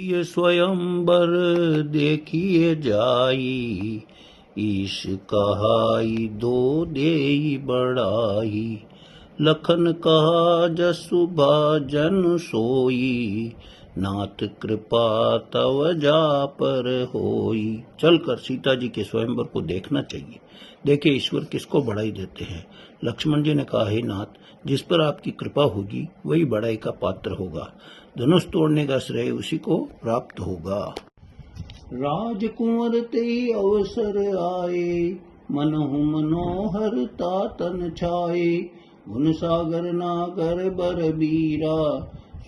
ये स्वयंवर देखिए जाई, ईश कहाई दो देई बड़ाई। लखन कहा जसु भाजन सोई, नाथ कृपा तव जा पर होई। चलकर सीता जी के स्वयंवर को देखना चाहिए। देखिए ईश्वर किसको बढ़ाई देते हैं। लक्ष्मण जी ने कहा, हे नाथ, जिस पर आपकी कृपा होगी वही बढ़ाई का पात्र होगा। धनुष तोड़ने का श्रेय उसी को प्राप्त होगा। राजकुंवर ते अवसर आए, मनहु मनोहर तातन छाए। गुण सागर नागर बर बीरा,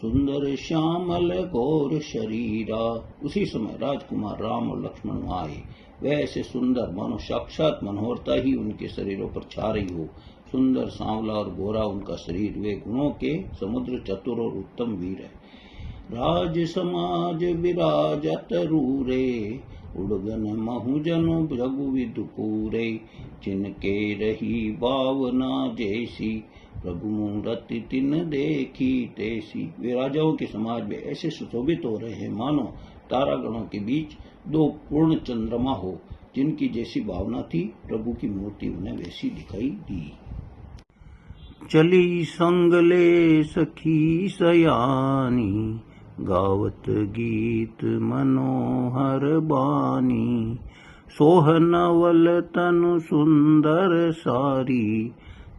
सुंदर श्यामल गौर शरीरा। उसी समय राजकुमार राम और लक्ष्मण आए। वह ऐसे सुंदर मानो साक्षात मनोहरता ही उनके शरीरों पर छा रही हो। सुंदर सांवला और गोरा उनका शरीर, वे गुणों के समुद्र, चतुर और उत्तम वीर है। राज समाज विराजत रूरे, उड़गन महुजनु रघुविदु पूरे। जिनके रही भावना जैसी, प्रभु मूरति तिन देखी तैसी। वे राजाओं के समाज में ऐसे सुशोभित हो रहे हैं मानो तारागणों के बीच दो पूर्ण चंद्रमा हो। जिनकी जैसी भावना थी, प्रभु की मूर्ति उन्हें वैसी दिखाई दी। चली संगले सखी सयानी, गावत गीत मनोहर बानी। सोहनवल तनु सुंदर सारी,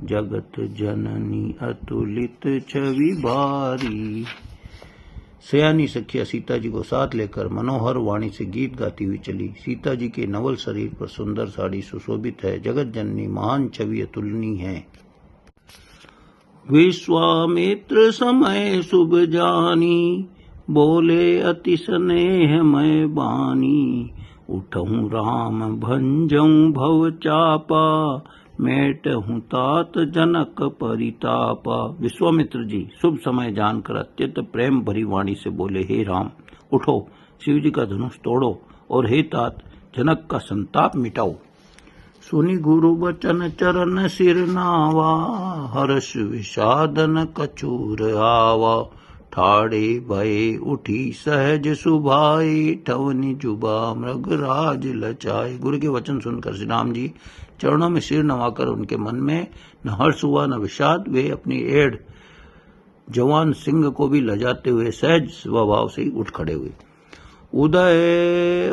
जगत जननी अतुलित छवि भारी। सयानी सखिया सीता जी को साथ लेकर मनोहर वाणी से गीत गाती हुई चली। सीता जी के नवल शरीर पर सुंदर साड़ी सुशोभित है। जगत जननी महान छवि अतुलनीय है। विश्वामित्र समय शुभ जानी, बोले अति स्नेह मय बानी। उठहूँ राम भंजऊँ भव चापा, मेटहूँ तात जनक परितापा। विश्वामित्र जी शुभ समय जानकर अत्यंत प्रेम भरी वाणी से बोले, हे राम, उठो, शिव जी का धनुष तोड़ो, और हे तात, जनक का संताप मिटाओ। सुनि गुरु बचन चरण सिर नावा, हर्ष विषादन कछूर आवा। ठाड़े भये उठी सहज सुभाए, ठवनि जुबा मृगराज लचाए। गुरु के वचन सुनकर श्री राम जी चरणों में सिर नवाकर उनके मन में न हर्ष हुआ न विषाद। वे अपनी एड़ जवान सिंह को भी लजाते हुए सहज स्वभाव से उठ खड़े हुए।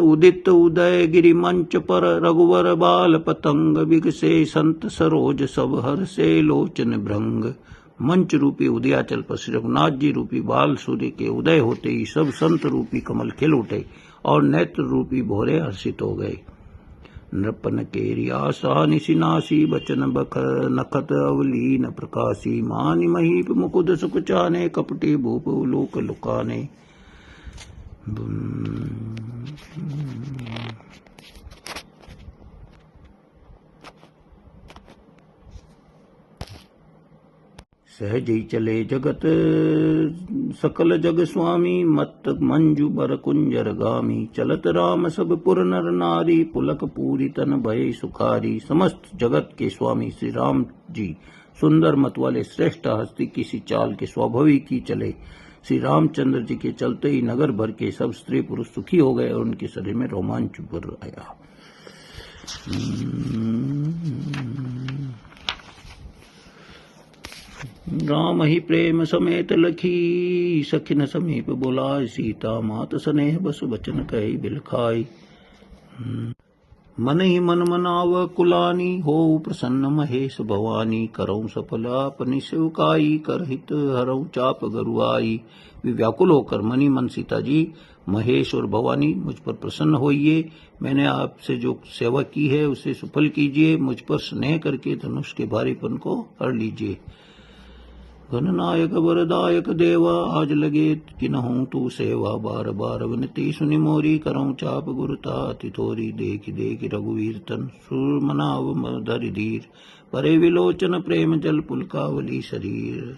उदित उदय गिरि मंच पर, रघुवर बाल पतंग। बिगसे संत सरोज सब हर से लोचन भृंग। मंच रूपी उदयाचल पर श्री रघुनाथ जी रूपी बाल सूर्य के उदय होते ही सब संत रूपी कमल खिल उठे और नेत्र रूपी भोरे हर्षित हो गए। नृपन केरी आशा निशिनाशी, बचन बख नखत अवलीन प्रकाशी। मानि महीप मुकुद सुख चाने, कपटी भूप लोक लुकाने। सहज ही चले जगत सकल जग स्वामी, मत मंजू बर कुंजर गामी। चलत राम सब पुर नर नारी, पुलक पूरी तन भय सुखारी। समस्त जगत के स्वामी श्री राम जी सुंदर मत वाले श्रेष्ठ हस्ती किसी चाल के स्वाभाविक ही चले। श्री रामचंद्र जी के चलते ही नगर भर के सब स्त्री पुरुष सुखी हो गए और उनके शरीर में रोमांच भर आया। राम ही प्रेम समेत लखी, सखिन समीप बुलाय। सीता मात स्नेह बस बचन कहि बिलखाई। मन ही मन मनाव कुलानी, हो प्रसन्न महेश भवानी। करऊँ सफल अपनी सेवकाई, करहित हरऊँ चाप गरुआई। वे व्याकुल होकर मनी मन सीता जी, महेश और भवानी, मुझ पर प्रसन्न होइए। मैंने आपसे जो सेवा की है उसे सफल कीजिए। मुझ पर स्नेह करके धनुष के भारीपन को हर लीजिए। गणनायक वरदायक देवा, आज लगे किन्हूँ तू सेवा। बार बार विनती सुनि मोरी, करऊँ चाप गुरुता अति थोरी। देख देख रघुवीर तन सुर मनाव धरि धीर। परे विलोचन प्रेम जल पुलकावली शरीर।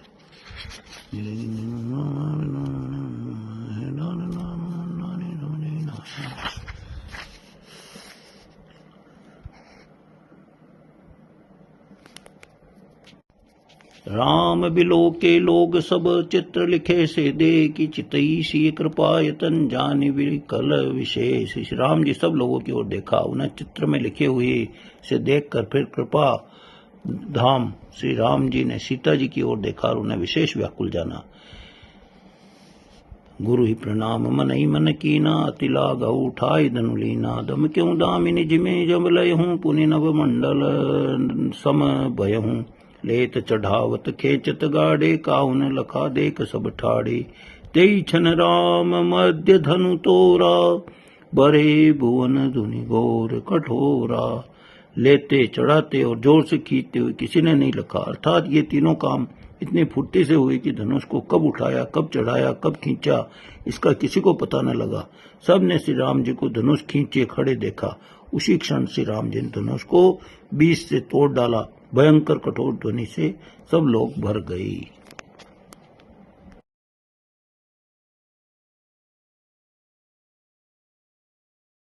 राम बिलो के लोग सब चित्र लिखे से देखी चितई सी कृपायतन जानि विकल विशेष। श्री राम जी सब लोगों की ओर देखा, उन्हें चित्र में लिखे हुए से देखकर फिर कृपा धाम श्री राम जी ने सीता जी की ओर देखा और उन्हें विशेष व्याकुल जाना। गुरु ही प्रणाम मन ही मन कीना, अति लाघव उठाई धनु लीना। दम क्यों दामिनी जिमे जब लय हूँ, पुनि नव मंडल सम भय हूँ। लेत चढ़ावत खेचत गाड़े, काहुन लखा देख सब ठाड़े। तेई छन राम मध्य धनु तोरा, बरे भुवन धुनि घोर कठोरा। लेते चढ़ाते और जोर से खींचते हुए किसी ने नहीं लखा, अर्थात ये तीनों काम इतनी फुर्ती से हुई कि धनुष को कब उठाया, कब चढ़ाया, कब खींचा, इसका किसी को पता न लगा। सब ने श्री राम जी को धनुष खींचे खड़े देखा। उसी क्षण श्री राम जी ने धनुष को बीच से तोड़ डाला। भयंकर कठोर ध्वनि से सब लोग भर गए।